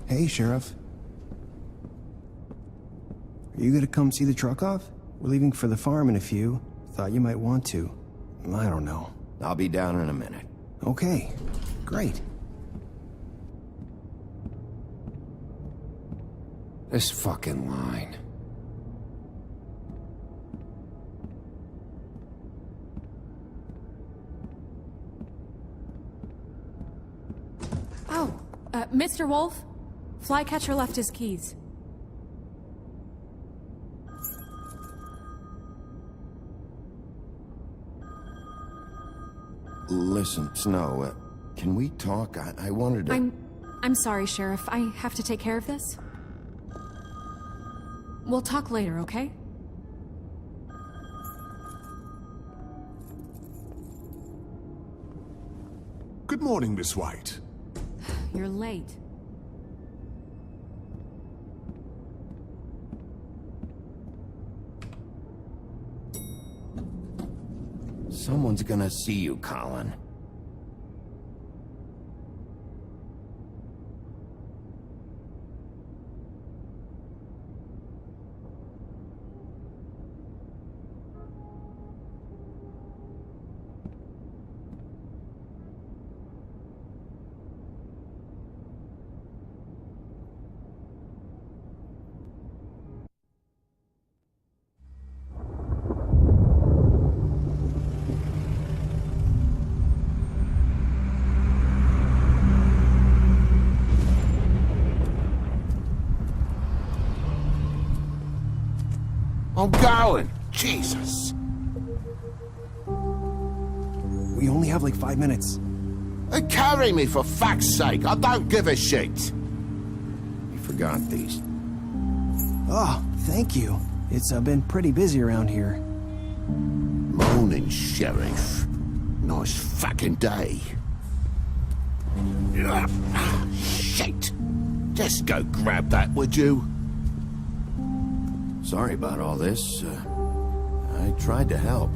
Hey, Sheriff. Are you gonna come see the truck off? We're leaving for the farm in a few. Thought you might want to. I don't know. I'll be down in a minute. Okay, great. This fucking line. Oh, Mr. Wolf? Flycatcher left his keys. Listen, Snow, can we talk? I wanted to... I'm sorry, Sheriff. I have to take care of this. We'll talk later, okay? Good morning, Miss White. You're late. Someone's gonna see you, Colin. I'm going! Jesus! We only have like 5 minutes. Carry me, for fuck's sake! I don't give a shit! You forgot these. Oh, thank you. It's been pretty busy around here. Morning, Sheriff. Nice fucking day. Shit! Just go grab that, would you? Sorry about all this. I tried to help.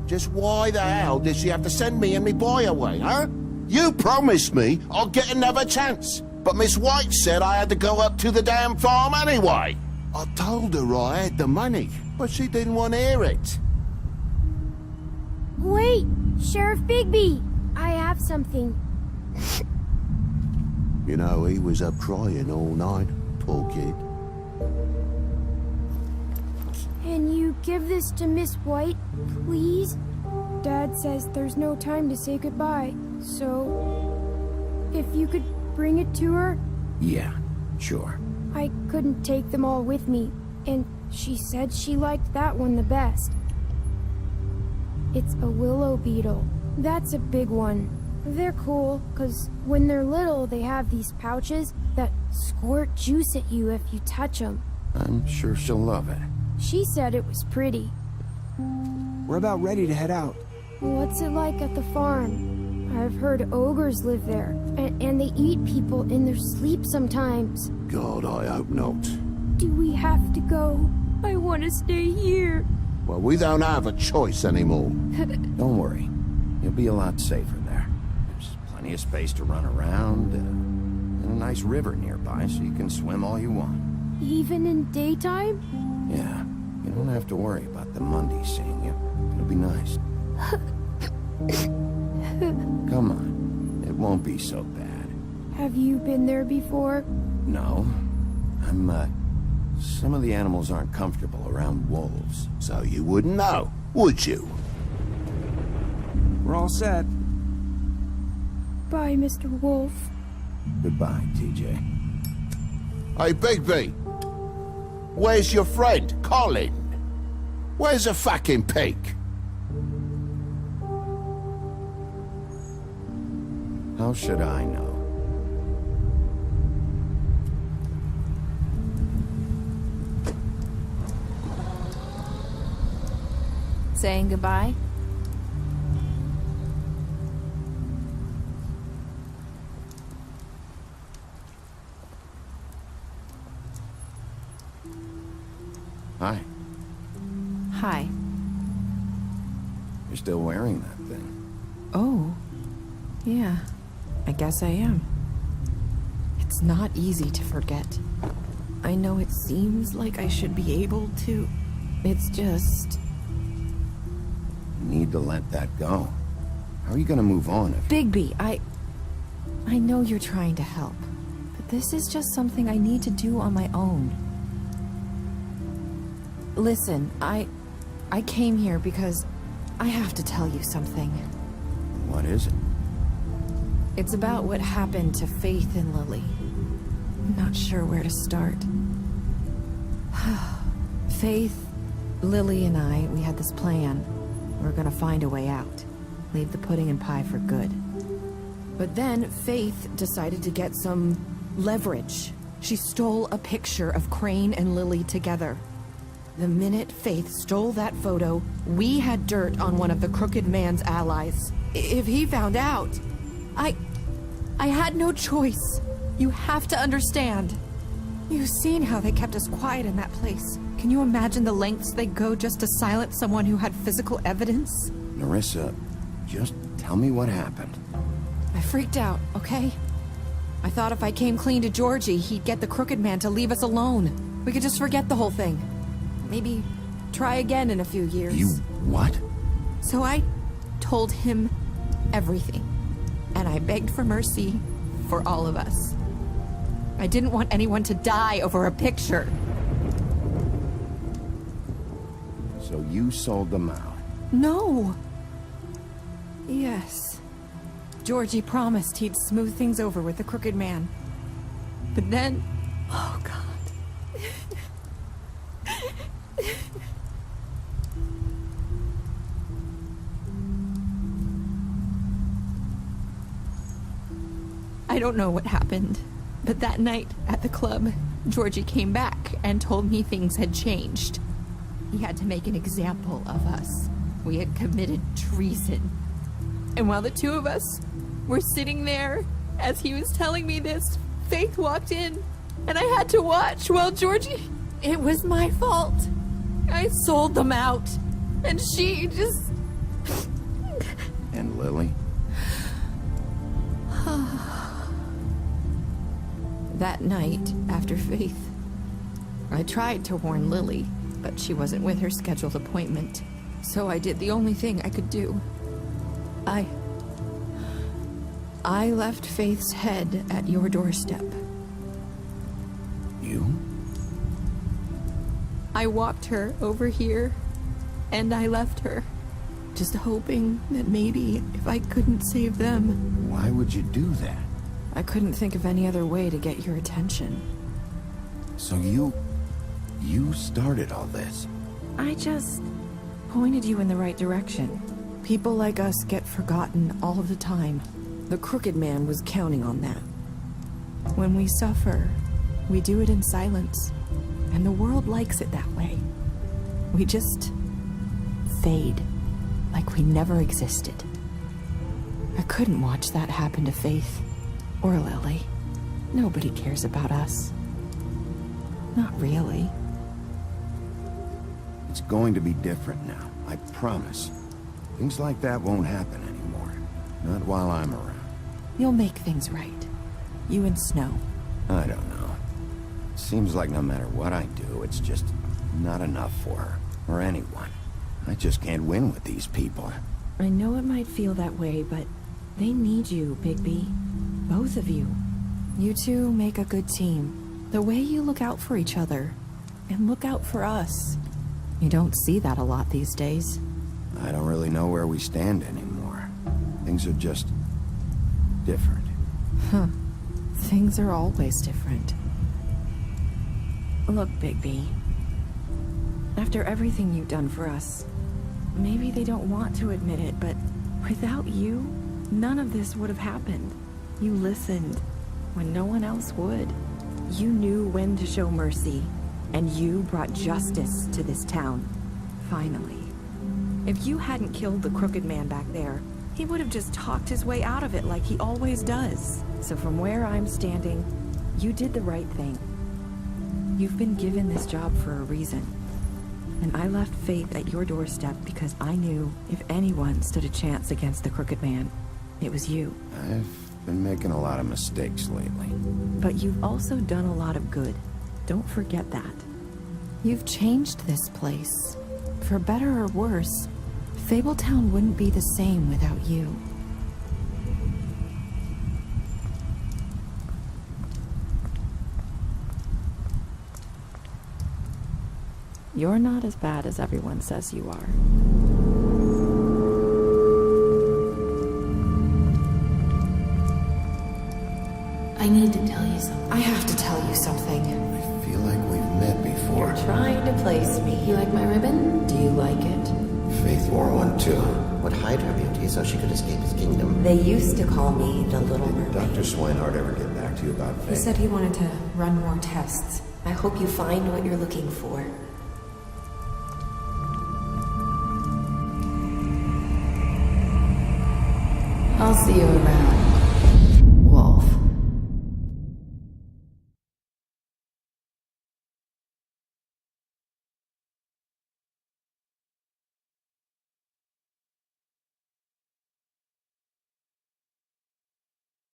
Just why the hell did she have to send me and me boy away, huh? You promised me I'll get another chance, but Miss White said I had to go up to the damn farm anyway. I told her I had the money, but she didn't want to hear it. Wait, Sheriff Bigby, I have something. You know, he was up crying all night, poor kid. Can you give this to Miss White, please? Dad says there's no time to say goodbye, so... if you could bring it to her? Yeah, sure. I couldn't take them all with me, and she said she liked that one the best. It's a willow beetle. That's a big one. They're cool, 'cause when they're little, they have these pouches that squirt juice at you if you touch them. I'm sure she'll love it. She said it was pretty. We're about ready to head out. What's it like at the farm? I've heard ogres live there, and they eat people in their sleep sometimes. God, I hope not. Do we have to go? I want to stay here. Well, we don't have a choice anymore. Don't worry. You'll be a lot safer there. There's plenty of space to run around, and a nice river nearby so you can swim all you want. Even in daytime? Yeah, you don't have to worry about the Monday seeing you. It'll be nice. Come on, it won't be so bad. Have you been there before? No, some of the animals aren't comfortable around wolves. So you wouldn't know, would you? We're all set. Bye, Mr. Wolf. Goodbye, TJ. Hey, Bigby! Where's your friend, Colin? Where's the fucking pig? How should I know? Saying goodbye? Hi. Hi. You're still wearing that thing. Oh. Yeah. I guess I am. It's not easy to forget. I know it seems like I should be able to. It's just... You need to let that go. How are you gonna move on if... Bigby, I know you're trying to help, but this is just something I need to do on my own. Listen, I came here because I have to tell you something. What is it? It's about what happened to Faith and Lily. I'm not sure where to start. Faith, Lily, and I, we had this plan. We're gonna find a way out. Leave the pudding and pie for good. But then Faith decided to get some leverage. She stole a picture of Crane and Lily together. The minute Faith stole that photo, we had dirt on one of the Crooked Man's allies. If he found out, I had no choice. You have to understand. You've seen how they kept us quiet in that place. Can you imagine the lengths they go just to silence someone who had physical evidence? Nerissa, just tell me what happened. I freaked out, okay? I thought if I came clean to Georgie, he'd get the Crooked Man to leave us alone. We could just forget the whole thing. Maybe try again in a few years. You what? So I told him everything. And I begged for mercy for all of us. I didn't want anyone to die over a picture. So you sold them out? No. Yes. Georgie promised he'd smooth things over with the Crooked Man. But then... Oh, God. I don't know what happened, but that night at the club, Georgie came back and told me things had changed. He had to make an example of us. We had committed treason. And while the two of us were sitting there, as he was telling me this, Faith walked in, and I had to watch while Georgie... It was my fault. I sold them out, and she just... And Lily? That night, after Faith, I tried to warn Lily, but she wasn't with her scheduled appointment. So I did the only thing I could do. I left Faith's head at your doorstep. You? I walked her over here, and I left her, just hoping that maybe if I couldn't save them... Why would you do that? I couldn't think of any other way to get your attention. So you started all this? I just pointed you in the right direction. People like us get forgotten all the time. The Crooked Man was counting on that. When we suffer, we do it in silence. And the world likes it that way. We just fade, like we never existed. I couldn't watch that happen to Faith. Or Lily. Nobody cares about us. Not really. It's going to be different now, I promise. Things like that won't happen anymore. Not while I'm around. You'll make things right. You and Snow. I don't know. Seems like no matter what I do, it's just not enough for her, or anyone. I just can't win with these people. I know it might feel that way, but they need you, Bigby. Both of you. You two make a good team. The way you look out for each other, and look out for us. You don't see that a lot these days. I don't really know where we stand anymore. Things are just... different. Huh. Things are always different. Look, Bigby. After everything you've done for us, maybe they don't want to admit it, but without you, none of this would have happened. You listened when no one else would. You knew when to show mercy, and you brought justice to this town. Finally. If you hadn't killed the Crooked Man back there, he would have just talked his way out of it like he always does. So from where I'm standing, you did the right thing. You've been given this job for a reason. And I left Faith at your doorstep because I knew if anyone stood a chance against the Crooked Man, it was you. I've Been making a lot of mistakes lately. But you've also done a lot of good. Don't forget that. You've changed this place. For better or worse, Fabletown wouldn't be the same without you. You're not as bad as everyone says you are. I need to tell you something. I have to tell you something. I feel like we've met before. You're trying to place me. You like my ribbon? Do you like it? Faith wore one too. Would hide her beauty so she could escape his kingdom. They used to call me the Little Mermaid. Dr. Swinehart ever get back to you about Faith? He said he wanted to run more tests. I hope you find what you're looking for. I'll see you around.